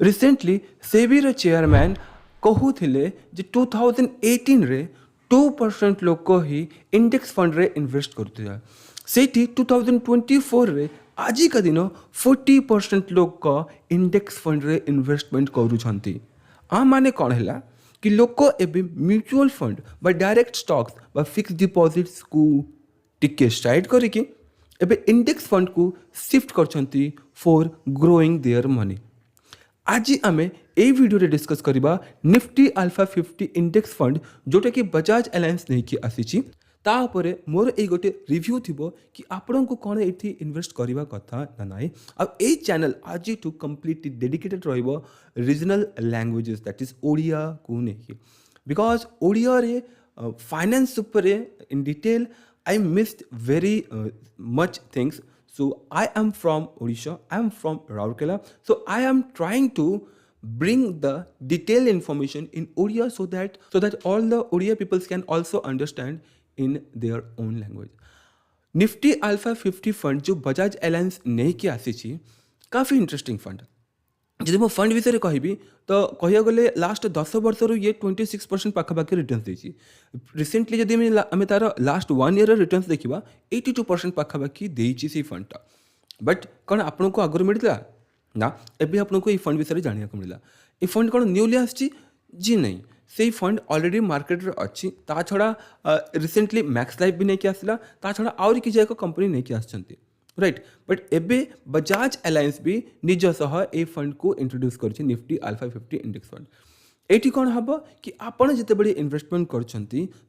Recently सेबीर chairman कहूथिले जे 2018 रे 2% लोक ही इंडेक्स फंड रे इन्वेस्ट करथिला सेठी 2024 रे आज का दिन 40% लोक इंडेक्स फंड रे इन्वेस्टमेंट करूछंती आ माने कौन है कि लोक एबे म्यूचुअल फंड बा डायरेक्ट स्टॉक्स बा फिक्स डिपॉजिट्स को टिके साइड करके एबे इंडेक्स फंड को शिफ्ट करछंती फॉर ग्रोइंग देयर मनी। आज आम यही भिडियो डिस्कस करवा निफ्टी अल्फा 50 इंडेक्स फंड जोटा कि बजाज अलायंस नहीं कि आसी तापर मोर ये गोटे रिव्यू थी कि आपण को कौन ये इन्वेस्ट करवा कथा ना नाई आ चैनल आज टू कम्प्लीटली डेडिकेटेड रहिबो regional languages that is Odia को नहीं बिकॉज ओडिया रे फाइनेंस ऊपर in detail I missed very much things. So I am from Odisha, I am from Rourkela. So I am trying to bring the detailed information in Odia so that all the Odia peoples can also understand in their own language. Nifty Alpha 50 fund जो Bajaj alliance नहीं कि आसी काफ़ी interesting fund. जब मो fund विषय कहबी तो कह गले लास्ट 10 वर्ष ये 26% पाखापाखि रिटर्न देती. रिसेंटली जब आम तार लास्ट 1 ईयर रिटर्न देखा 82% पाखापाखि देती से फंडटा. बट कौन आपन को आगुरी मिलता ना एबे आपन को ये फंड विषय जाना को मिला. ये फंड कौन न्यूली आसी जी नहीं से फंड ऑलरेडी मार्केट रे अच्छी ता छड़ा रिसेंटली मैक्स लाइफ भी नहीं कि आसला ता छड़ा आउरी किसी एक कंपनी नहीं कि आछंती राइट. बट एबे बजाज अलायंस भी निज सह ए फंड को इंट्रोड्यूस कर Nifty alpha 50 index fund. Eighty कौन हम कि आपड़ जिते इन्वेस्टमेंट कर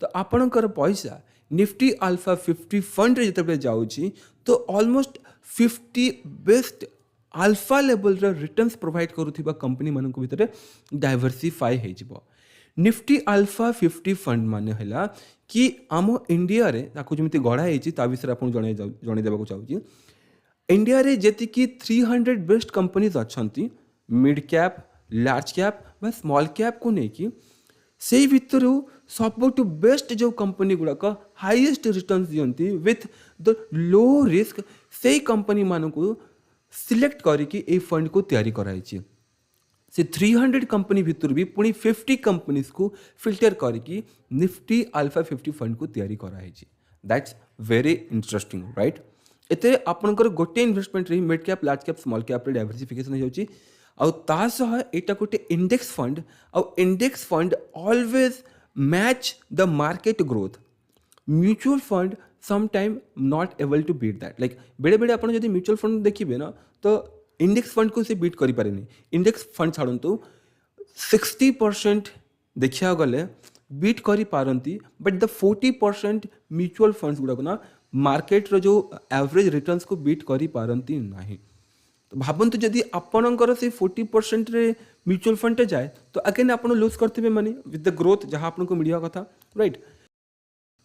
तो आपणकर पैसा निफ्टी अल्फा 50 फंड जिते जाऊँगी तो almost 50 best alpha level returns provide करुवा कंपनी मान भर डाइवर्सीफाई हो. निफ्टी अल्फा 50 फंड मान है कि आम इंडिया रे जमी गढ़ाई विषय आप जनईदेवा चाहिए. इंडिया रे जी 300 बेस्ट कंपनीज अच्छा मिड कैप लार्ज कैप बा स्मॉल कैप को लेकिन से भितर सब बेस्ट जो कंपनी गुड़ाक हाईएस्ट रिटर्न दिखती विथ द लो रिस्क से कंपनी मान को सिलेक्ट करके फंड को तैयारी कराई. से 300 कंपनी भितर भी पुणी 50 कंपनीज को फिल्टर करके निफ्टी अल्फा 50 फंड को तैयारी कराई. That's very interesting right. एते आपनकर गोटे इन्वेस्टमेंट रही mid cap large cap small cap diversification हो जाउची आउ ता सह एटा गोटे इंडेक्स फंड आउ index fund always match the market growth. Mutual fund sometime not able to beat that like बेड़े बेड़े आप म्यूचुअल फंड देखिए ना तो इंडेक्स फंड को से बीट करें. इंडेक्स फंड छाड़ू 60% देखा गले बीट करी पारंती बट द 40% म्यूचुअल फंड्स गुड़ाक ना मार्केट रो जो एवरेज रिटर्न्स को बीट करी पारंती नहीं. तो भावतु जदि आपणकर से 40% रे म्यूचुअल फंड जाए तो अगेन आप लूज करते मनी विथ द ग्रोथ जहाँ आपको मिलवा कथा राइट.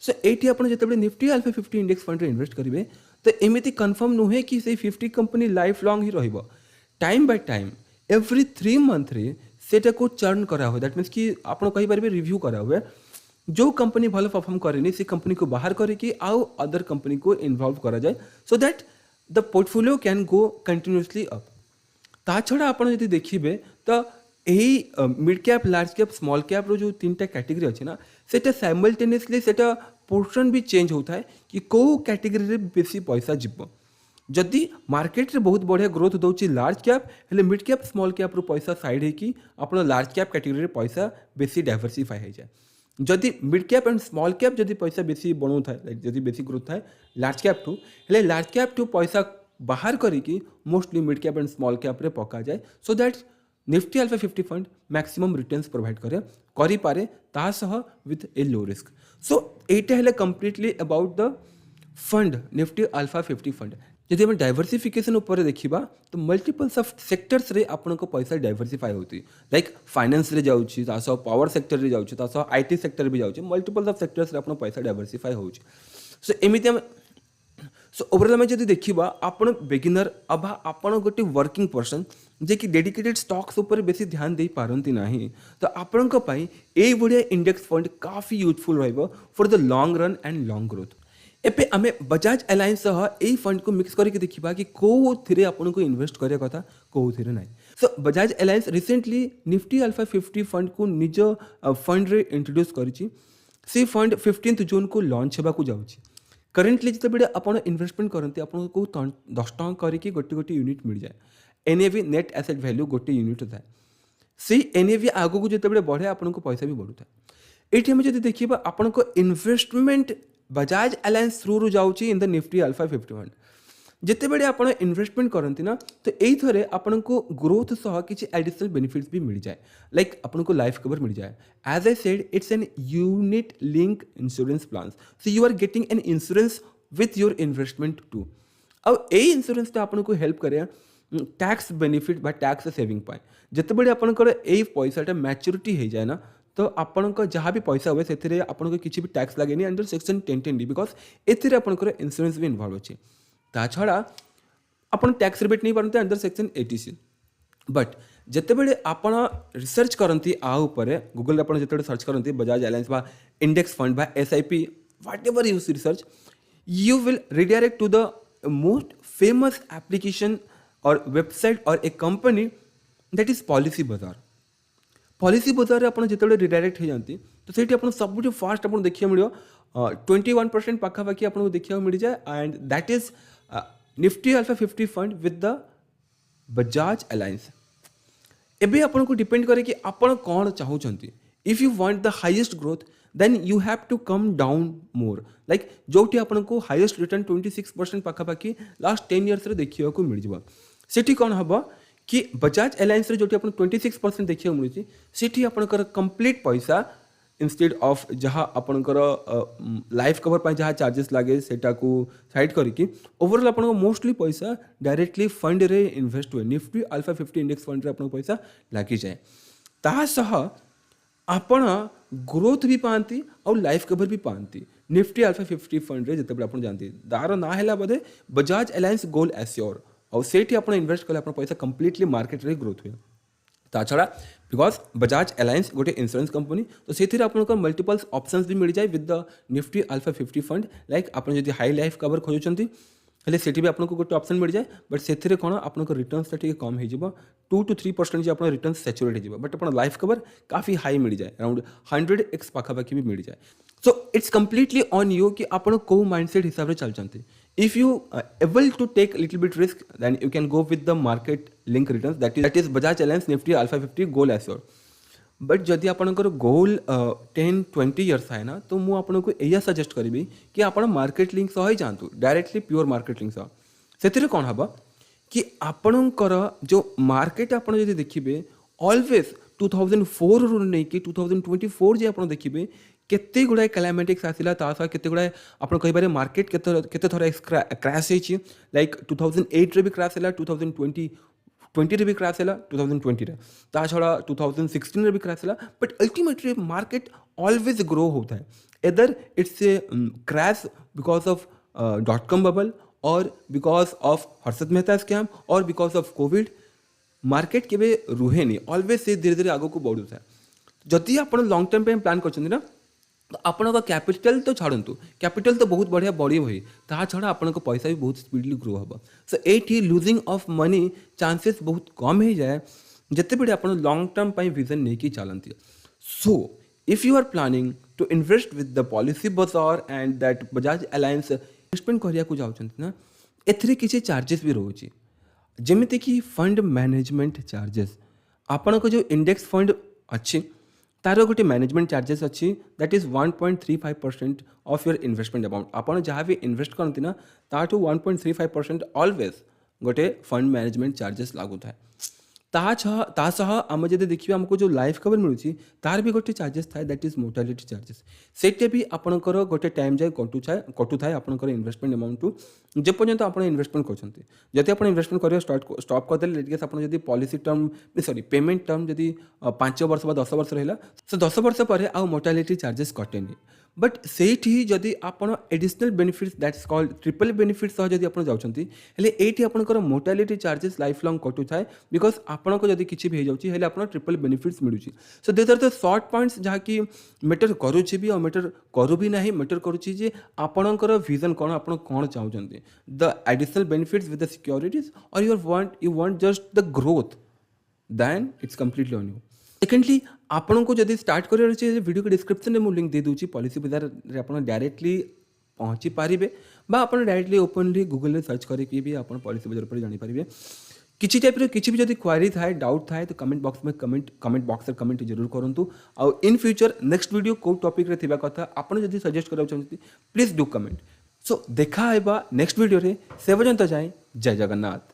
सो ये आप जो Nifty alpha 50 index fund invest करेंगे तो एमती कन्फर्म नुहे कि से 50 कंपनी लाइफ लॉन्ग ही रहिबो. Time by time every 3 month रे सेटा को चर्न करा हुए दैट मीन्स कि आप कही पारे रिव्यू करा हुए जो कंपनी भल परफॉर्म करे से कंपनी को बाहर करके आउ अदर कंपनी को इन्वॉल्व करा जाए so that the portfolio can go continuously up. ता छड़ा आप देखिए तो यही mid cap large cap small cap रो जो 3टा कैटेगरी अच्छे ना सेटा साइमल्टेनियसली सेटा पोर्शन भी चेंज होता है कि कौ कैटेगरी रे बेसी पैसा जीव. जदि मार्केट रे बहुत बढ़िया ग्रोथ दौर लार्ज कैप हेले मिड कैप स्मॉल कैप रो पैसा साइड है आप लार्ज कैप कैटेगरी रे पैसा बेसी डाइवर्सिफाई हो जाए. जदि mid cap and small cap जदि पैसा बेसी बनू था लाइक जदि बेसी ग्रोथ था लार्ज कैप टू हेले लार्ज कैप टू पैसा बाहर करके mostly mid cap and small cap रे पका जाए so that Nifty alpha 50 fund maximum returns provide करि पारे ता सह विथ ए लो रिस्क. सो एटा हेले completely about the fund Nifty alpha 50 fund. जदि हम डाइवर्सिफिकेशन उपर देखा तो मल्टीपल्स ऑफ सेक्टर्स रे आपन को पैसा डाइवर्सिफाई होती लाइक फाइनेंस रे जाउची ता सह पावर सेक्टर रे जाउची ता सह आईटी सेक्टर भी जाउची मल्टीपल्स ऑफ सेक्टर्स रे आपन पैसा डाइवर्सिफाई होउची. सो एमिति हम सो ओवरऑल में जदि देखिबा आपण बिगिनर अबा आपण गोटे वर्किंग पर्सन जे कि डेडिकेटेड स्टॉक्स ऊपर बेसी ध्यान दे पारंती नाही तो आपणक पई ए बढ़िया इंडेक्स फंड काफी यूजफुल रहइबो for the long run and long growth. एपे आमे बजाज अलायंस सह ए फंड को मिक्स करके देखिबा कि को थिरे आपन को इन्वेस्ट करे कथा को थिरे नाही. So Bajaj Allianz recently Nifty alpha 50 fund को निज फंड रे इंट्रोड्यूस करिछि। से फंड 15 जून को लॉन्च होगा जाऊँगी। करेन्टली जिते आप इन्वेस्टमेंट करते आपको 10 टଙ୍କା करके गोटे गोटे यूनिट मिल जाए। एनएवी नेट एसेट वैल्यू गोटे यूनिट थाए। से एनएवी आगू जिते बढ़े आपको पैसा भी बढ़ू था। ये आम जब देखा आपण इन्वेस्टमेंट बजाज एलायंस थ्रू जाऊँगी in the Nifty alpha 50 fund. जितेबले आप इन्वेस्टमेंट करती ना तो ये आपन को ग्रोथ सह किसी एडिशनल बेनिफिट्स भी मिल जाए। लाइक आपन को लाइफ कवर मिल जाए। As I said it's an unit link insurance plan. So you are getting an insurance with your investment too. अब यही इंश्योरेंस आपन को हेल्प करे टैक्स बेनिफिट बा टैक्स सेविंग पाए। जितेबले आपनकर यही पैसाटा मैच्योरिटी हो जाए ना तो आपण जहाँ भी पैसा हुए से आपको किसी भी टैक्स लगे अंडर सेक्शन 1010D बिकज एथिरे आपनकर इंश्योरेंस भी इन्वॉल्व अच्छे। ता छड़ा आप टैक्स रिबेट नहीं पारते अंडर सेक्शन 80C। बट जितेबले आपण रिसर्च करती आउपर गूगल आप जो सर्च करती बजाज एलायंस बा इंडेक्स फंड बा SIP whatever you research you will redirect to the most famous application और वेबसाइट और a company that is Policybazaar. Policybazaar आप जो रिडायरेक्ट हो जाती तो सही आप सब फास्ट आप देखा मिले 21% पाखापाखि आपको देखा मिल जाए and that is Nifty alpha 50 fund with the Bajaj Allianz. एबे आपको डिपेंड करे कि आपण कौन चाहते। If you want the highest growth then you have to come down more like जोटी आपको हाईएस्ट रिटर्न 26% पाखापाखि लास्ट 10 इयर्स देखा मिल जाए। कौन हम कि बजाज एलायंस जो 26% देखा मिलूँ से आपंकर कंप्लीट पैसा इंस्टेड ऑफ जहाँ आपंकर लाइफ कवर पर जहाँ चार्जेस लगे सेटा को साइड करके ओवरऑल आप मोस्टली पैसा डायरेक्टली फंड रे इन्वेस्ट हुए। निफ्टी अल्फा 50 इंडेक्स फंड रे आपन पैसा लगी जाए। तासह आपण ग्रोथ भी पाती और लाइफ कवर भी पाती। निफ्टी अल्फा 50 फंड रे जिते आप जानते तार ना है बोधे बजाज एलायंस गोल एश्योर और सेठी आप इन्वेस्ट कले पैसा कंप्लीटली मार्केट रे ग्रोथ हुए। ता छड़ा बिकज बजाज एलायंस गोटे इंश्योरेंस कंपनी तो से आपको मल्टीपल्स ऑप्शंस भी मिल जाए with the Nifty alpha 50 fund. Like आप हाई लाइफ कवर खोजुंट हेल्ले से भी आपको गोटे ऑप्शन मिल जाए। बट से कौन आपको रिटर्नस कम हो 2 to 3% जो रिटर्न सैचुरेट हो बट आप लाइफ कवर काफ़ी हाई मिल जाए अराउंड 100x पाखापाखि भी मिल जाए। So it's completely on you कि आप कौ माइंडसेट हिसाब से चलते। If you able to take little bit risk then you can go with the market link return that is Bajaj Allianz Nifty alpha 50 goal assure. But जदि आपंकर गोल 10-20 इयर्स है ना तो मुझे आपको यह सजेस्ट करी कि आप मार्केट लिंक सह ही जातु डायरेक्टली प्योर मार्केट लिंक सह से कौन हम कि आपणकर जो मार्केट आप देखिए ऑलवेज 2004 रु नहीं कि 2024 जे आप देखिए केते गुड़ाए क्लाइमेटिक्स आसिला सह केते गुड़ाए आप कहीपर मार्केट केते थर क्रैश होती लाइक 2008 रे भी क्रैश है 2020 रे भी क्रैश है 2020 रे ता छड़ा 2016 रे भी क्रैश है। But ultimately market always grow होता है either it's a crash because of .com bubble और because of Harshad Mehta scam और बिकॉज ऑफ कोविड मार्केट केवे रुहे नहीं ऑलवेज से धीरे धीरे आगो को बढ़ू था। जदि आप लॉन्ग टर्म पे प्लान कर ना तो आपण कैपिटल तो छाड़ू कैपिटल तो बहुत बढ़िया बढ़ी हुई ता छड़ा आपण पैसा भी बहुत स्पीडली ग्रो हम। सो ये लूजिंग ऑफ मनी चांसेस बहुत कम हो जाए जिते बड़े आप लॉन्ग टर्म पर विजन नहीं कि चलती। So if you are planning to invest with the policy Bazaar and that Bajaj Allianz investment करिया जाऊँ ना एथिरे किसी चार्जेस भी रोचे जमीती कि फंड मैनेजमेंट चार्जेस आपण जो इंडेक्स फंड अच्छी तार गोटे मैनेजमेंट चार्जेस अच्छी that is 1.35% of your investment amount. आप जहाँ भी इन्वेस्ट करती ना ताठू 1.35% ऑलवेज गोटे फंड मैनेजमेंट चार्जेस लागू था। तासह आम जब देखिए आमको जो लाइफ कवर मिलूँ तार भी गोटे चार्जेस थाए दैट इज मोर्टालिटी चार्जेस से भी आपंकर गोटे टाइम जाए कटू थाए आपंकर इन्वेस्टमेंट अमाउंट टू जेपर्यंत आप इन्वेस्टमेंट करते। जब आप इन्वेस्टमेंट करेंगे स्टॉप करदे आप जब policy term sorry payment term जब 5 वर्ष 10 वर्ष रहा सो 10 वर्ष पर आउ मोर्टालिटी चार्जेस कटेनि। बट से जदि आप additional benefits that's called triple benefits सह जब आप जाऊँगी ये आपंकर मोर्टालिटी चार्जेस लाइफ लॉन्ग कटू थाए बिकज आपको जब किसी भी हो जाए आप ट्रिपल बेनिफिट्स मिलूँ। So this are the short points जहाँकि मैटर करुच्ची भी और मैटर करू भी ना मैटर करुच्ची आपणकर विजन कौन आप कौन चाहते the additional benefits with the securities और you want just the growth then it's completely on you. Secondly आपन को जब स्टार्ट कर वीडियो के डिस्क्रिप्शन में मुझे लिंक दे दूँ पॉलिसी बाजार आप डायरेक्टली पहुँची पारे बा आप डायरेक्टली ओपनली गूगल सर्च करके भी आप पॉलिसी बाजार पर जानीपारे। किसी टाइप किसी भी जब क्वारी थाए डाउट थाए तो कमेंट बॉक्स में कमेंट बॉक्स में कमेंट जरूर करूँ। आउ इन फ्यूचर नेक्स्ट वीडियो कौ टॉपिक रे थिबा कथा आपन जदि सजेस्ट करा चाहते प्लीज डू कमेंट। सो देखा है नेक्स्ट वीडियो रे, से पर्यंत जाए जय जगन्नाथ।